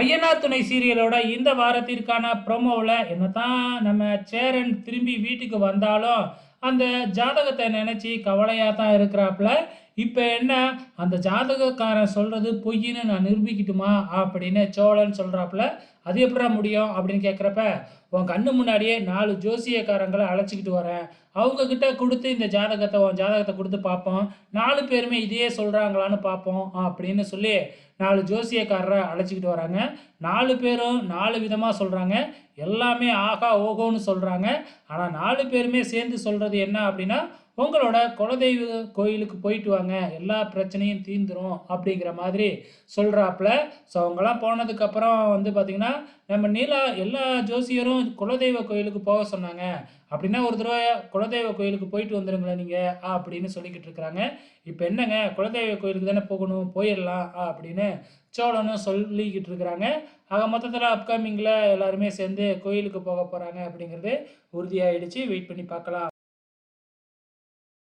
ஐயனார் துணை சீரியலோட இந்த வாரத்திற்கான ப்ரோமோவில் என்னதான் நம்ம சேரன் திரும்பி வீட்டுக்கு வந்தாலும் அந்த ஜாதகத்தை நினச்சி கவலையாக தான் இருக்கிறாப்புல. இப்போ என்ன, அந்த ஜாதகக்காரன் சொல்கிறது பொய்ன்னு நான் நிரூபிக்கட்டுமா அப்படின்னு சோழன் சொல்கிறாப்புல. அது எப்படா முடியும் அப்படின்னு கேட்குறப்ப, உன் கண்ணு முன்னாடியே 4 ஜோசியக்காரங்களை அழைச்சிக்கிட்டு வரேன், அவங்கக்கிட்ட கொடுத்து இந்த உன் ஜாதகத்தை கொடுத்து பார்ப்போம், 4 பேருமே இதையே சொல்கிறாங்களான்னு பார்ப்போம் அப்படின்னு சொல்லி 4 ஜோசியக்காரரை அழைச்சிக்கிட்டு வராங்க. 4 பேரும் 4 விதமாக சொல்கிறாங்க. எல்லாமே ஆகா ஓஹோன்னு சொல்கிறாங்க. ஆனால் 4 பேருமே சேர்ந்து சொல்கிறது என்ன அப்படின்னா, உங்களோட குலதெய்வ கோயிலுக்கு போயிட்டு வாங்க, எல்லா பிரச்சனையும் தீர்ந்துரும் அப்படிங்கிற மாதிரி சொல்கிறாப்புல. ஸோ அவங்கெல்லாம் போனதுக்கப்புறம் வந்து பார்த்திங்கன்னா, நம்ம நீலா எல்லா ஜோசியரும் குலதெய்வ கோயிலுக்கு போக சொன்னாங்க, அப்படின்னா ஒரு தடவை குலதெய்வ கோயிலுக்கு போயிட்டு வந்துடுங்களேன் நீங்கள் அப்படின்னு சொல்லிக்கிட்டு இருக்கிறாங்க. இப்போ என்னங்க, குலதெய்வ கோயிலுக்கு தானே போகணும், போயிடலாம் அப்படின்னு சோழனும் சொல்லிக்கிட்டு இருக்கிறாங்க. ஆக மொத்தத்தில் அப்கமிங்கில் எல்லாருமே சேர்ந்து கோயிலுக்கு போக போகிறாங்க அப்படிங்கிறது உறுதியாகிடுச்சு. வெயிட் பண்ணி பார்க்கலாம்.